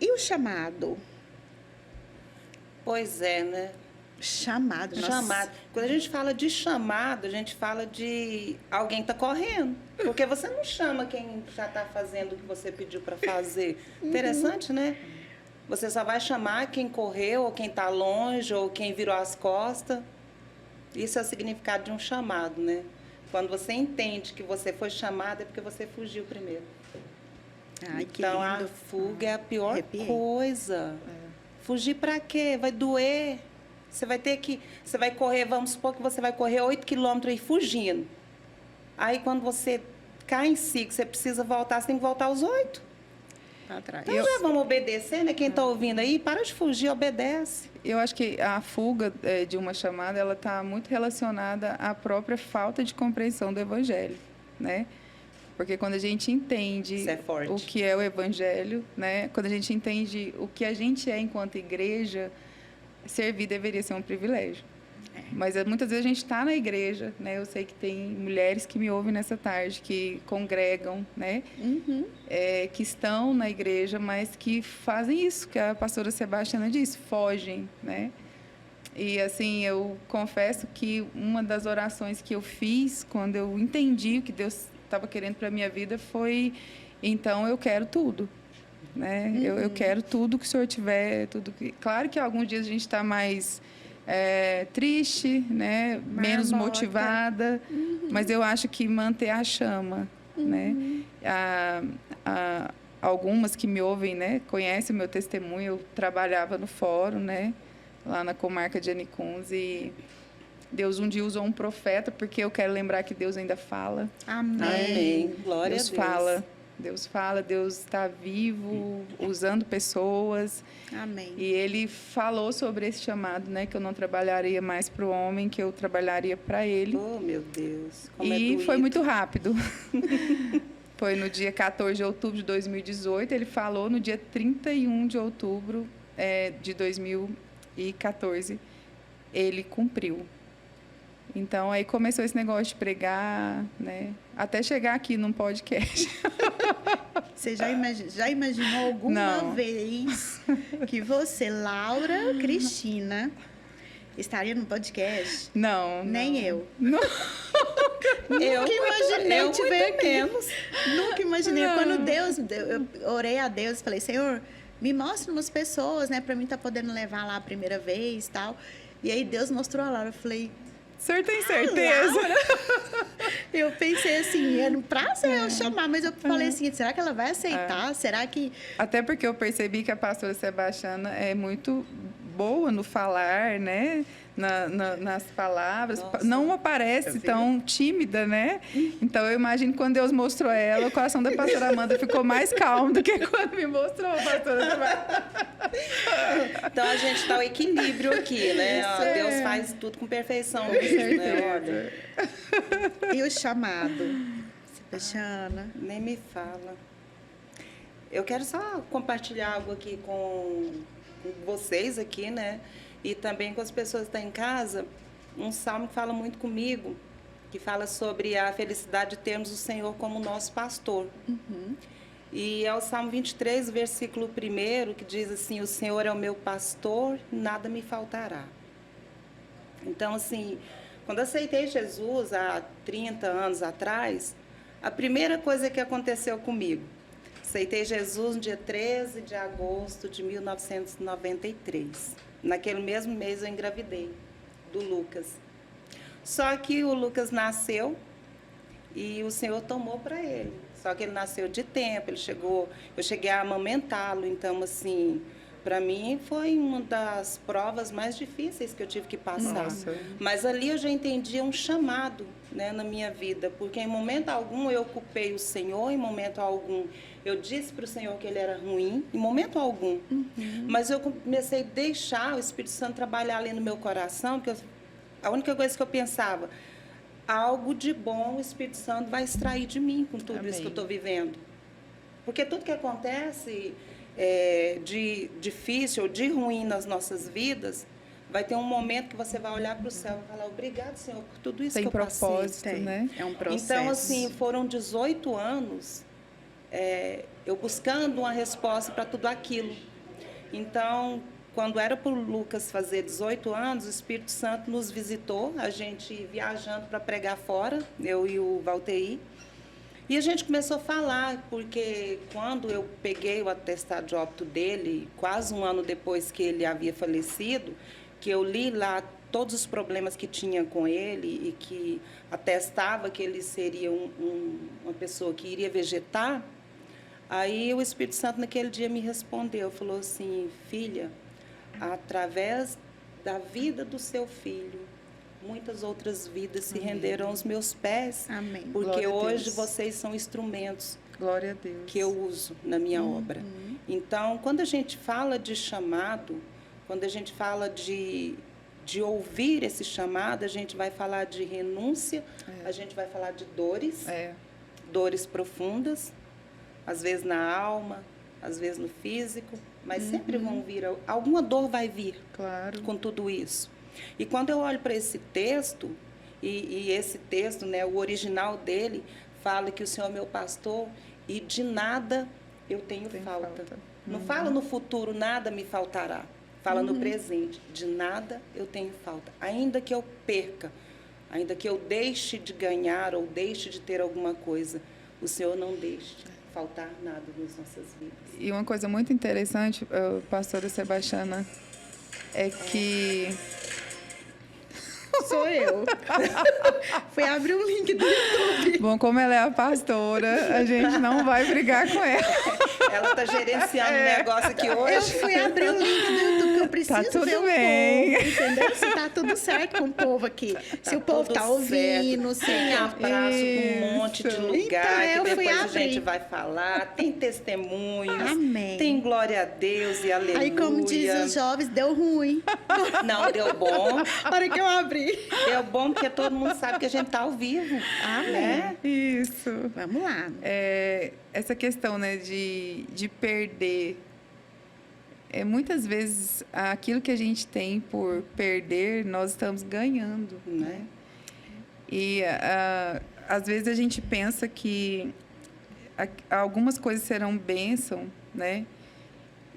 E o chamado? Pois é, né? Chamado. Chamado. Quando a gente fala de chamado, a gente fala de alguém tá correndo. Porque você não chama quem já está fazendo o que você pediu para fazer. Interessante, né? Você só vai chamar quem correu, ou quem está longe, ou quem virou as costas. Isso é o significado de um chamado, né? Quando você entende que você foi chamado, é porque você fugiu primeiro. Ai, que Então, lindo. a fuga é a pior Arrepiei. coisa. Fugir para quê? Vai doer. Você vai ter que... Você vai correr, vamos supor que você vai correr 8 quilômetros aí fugindo. Aí, quando você cai em si, que você precisa voltar, você tem que voltar os 8. Pra trás. Então, já vamos obedecer, né? Quem está ouvindo aí, para de fugir, obedece. Eu acho que a fuga de uma chamada, ela está muito relacionada à própria falta de compreensão do Evangelho, né? Porque quando a gente entende Isso é forte. o que é o Evangelho, né? Quando a gente entende o que a gente é enquanto igreja, servir deveria ser um privilégio. Mas muitas vezes a gente está na igreja, né? Eu sei que tem mulheres que me ouvem nessa tarde, que congregam, né? Que estão na igreja, mas que fazem isso que a pastora Sebastiana disse, fogem, né? E assim, eu confesso que uma das orações que eu fiz quando eu entendi o que Deus estava querendo para a minha vida foi, então eu quero tudo, né? Eu quero tudo que o Senhor tiver, tudo que... Claro que alguns dias a gente está mais triste, né? Menos motivada, mas eu acho que manter a chama, né? Algumas que me ouvem, né? Conhecem o meu testemunho. Eu trabalhava no fórum, né? Lá na comarca de Anicuns, e Deus um dia usou um profeta, porque eu quero lembrar que Deus ainda fala. Amém. Glória Deus a Deus. fala. Deus fala, Deus está vivo, usando pessoas. Amém. E Ele falou sobre esse chamado, né? Que eu não trabalharia mais para o homem, que eu trabalharia para Ele. Oh, meu Deus. Como é E doído. foi muito rápido. Foi no dia 14 de outubro de 2018. Ele falou no dia 31 de outubro de 2014. Ele cumpriu. Então, aí começou esse negócio de pregar, né? Até chegar aqui num podcast. Você já imaginou alguma vez que você, Laura Cristina, estaria no podcast? Não. Nem eu. Não. Nunca imaginei eu te muito ver aqui. menos. Nunca imaginei. Não. Quando eu orei a Deus, falei, Senhor, me mostra umas pessoas, né? Pra mim tá podendo levar lá a primeira vez e tal. E aí Deus mostrou a Laura. Eu falei... O senhor tem certeza? Eu pensei assim, era um prazer eu chamar, mas eu falei assim, será que ela vai aceitar? Será que... Até porque eu percebi que a pastora Sebastiana é muito boa no falar, né? Nas palavras. Nossa. Não aparece tão tímida, né? Então, eu imagino que quando Deus mostrou ela, o coração da pastora Amanda ficou mais calmo do que quando me mostrou a pastora Sebastiana. Então, a gente está o equilíbrio aqui, né? Ó, Deus faz tudo com perfeição. Né? Olha, E o chamado? Sebastiana? nem me fala. Eu quero só compartilhar algo aqui com vocês aqui, né? E também com as pessoas que estão em casa. Um salmo que fala muito comigo, que fala sobre a felicidade de termos o Senhor como nosso pastor. E é o Salmo 23, versículo 1, que diz assim, o Senhor é o meu pastor, nada me faltará. Então, assim, quando eu aceitei Jesus há 30 anos atrás, a primeira coisa que aconteceu comigo, aceitei Jesus no dia 13 de agosto de 1993. Naquele mesmo mês eu engravidei do Lucas. Só que o Lucas nasceu e o Senhor tomou para ele. Só que ele nasceu de tempo, eu cheguei a amamentá-lo, então assim, para mim foi uma das provas mais difíceis que eu tive que passar. Nossa. Mas ali eu já entendi um chamado, né, na minha vida, porque em momento algum eu culpei o Senhor, em momento algum eu disse para o Senhor que ele era ruim, em momento algum. Mas eu comecei a deixar o Espírito Santo trabalhar ali no meu coração, porque a única coisa que eu pensava, algo de bom o Espírito Santo vai extrair de mim com tudo isso que eu estou vivendo. Porque tudo que acontece de difícil ou de ruim nas nossas vidas, vai ter um momento que você vai olhar para o céu e falar, obrigado, Senhor, por tudo isso Tem que eu passei. propósito, né? É um processo. Então, assim, foram 18 anos eu buscando uma resposta para tudo aquilo. Então, quando era para o Lucas fazer 18 anos, o Espírito Santo nos visitou, a gente viajando para pregar fora, eu e o Valteir. E a gente começou a falar, porque quando eu peguei o atestado de óbito dele, quase um ano depois que ele havia falecido, que eu li lá todos os problemas que tinha com ele e que atestava que ele seria uma pessoa que iria vegetar, aí o Espírito Santo naquele dia me respondeu, falou assim: filha, através da vida do seu filho, muitas outras vidas se renderam aos meus pés. Amém. Porque hoje vocês são instrumentos Glória a Deus. que eu uso na minha obra. Então, quando a gente fala de chamado, quando a gente fala de ouvir esse chamado, a gente vai falar de renúncia, a gente vai falar de dores, dores profundas, às vezes na alma, às vezes no físico, mas sempre vão vir, alguma dor vai vir com tudo isso. E quando eu olho para esse texto, e esse texto, né, o original dele, fala que o Senhor é meu pastor e de nada eu tenho falta. Não fala no futuro, nada me faltará. Fala no presente, de nada eu tenho falta. Ainda que eu perca, ainda que eu deixe de ganhar ou deixe de ter alguma coisa, o Senhor não deixe faltar nada nas nossas vidas. E uma coisa muito interessante, pastora Sebastiana, é que... Sou eu. Fui abrir um link do YouTube. Bom, como ela é a pastora, a gente não vai brigar com ela. Ela está gerenciando o negócio aqui hoje. Eu fui abrir o link do YouTube, que eu preciso ver o povo, entendeu? Se tá tudo certo com o povo aqui. Se o povo tá ouvindo, se tem abraço com um monte de lugar, então, que depois a gente vai falar. Tem testemunhos. Amém. Tem glória a Deus e aleluia. Aí, como diz os jovens, deu ruim. Não, deu bom. A hora que eu abri. Deu bom porque todo mundo sabe que a gente está ao vivo. Amém. Né? Isso. Vamos lá. Essa questão, né, de perder. Muitas vezes, aquilo que a gente tem por perder, nós estamos ganhando, né? E, às vezes, a gente pensa que algumas coisas serão bênção, né?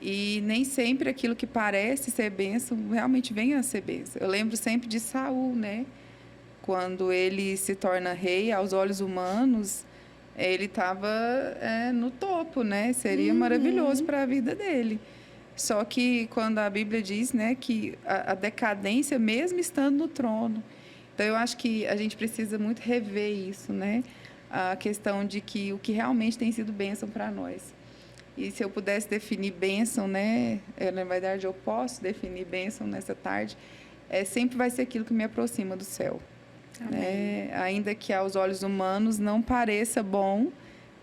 E nem sempre aquilo que parece ser bênção realmente vem a ser bênção. Eu lembro sempre de Saul, né? Quando ele se torna rei, aos olhos humanos, ele estava no topo, né? Seria maravilhoso para a vida dele. Só que quando a Bíblia diz, né, que a decadência, mesmo estando no trono. Então, eu acho que a gente precisa muito rever isso, né? A questão de que o que realmente tem sido bênção para nós. E se eu pudesse definir bênção, né? Na verdade, eu posso definir bênção nessa tarde. Sempre vai ser aquilo que me aproxima do céu. Né? Ainda que aos olhos humanos não pareça bom,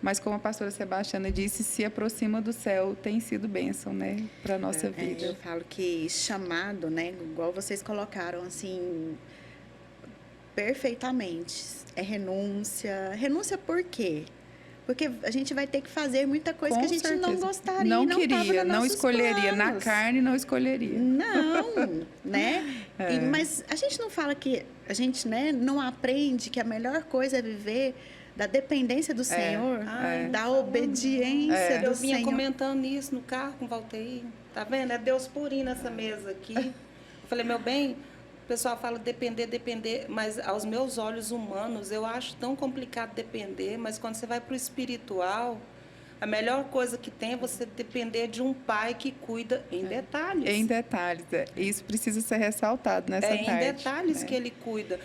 mas como a pastora Sebastiana disse, se aproxima do céu, tem sido bênção, né? Para a nossa vida. Eu falo que chamado, né? Igual vocês colocaram, assim, perfeitamente. É renúncia. Renúncia por quê? Porque a gente vai ter que fazer muita coisa Com que a gente certeza. não gostaria, não não queria, não escolheria. planos. Na carne, não escolheria. Não, né? Mas a gente não fala que... A gente, né, não aprende que a melhor coisa é viver da dependência do Senhor, da obediência do Eu vinha Senhor. comentando isso no carro com o Valteir. Tá vendo? É Deus purinho nessa mesa aqui. Eu falei, meu bem... O pessoal fala depender, mas aos meus olhos humanos, eu acho tão complicado depender, mas quando você vai para o espiritual, a melhor coisa que tem é você depender de um pai que cuida em detalhes. Em detalhes, Isso precisa ser ressaltado nessa tarde. Em detalhes que ele cuida.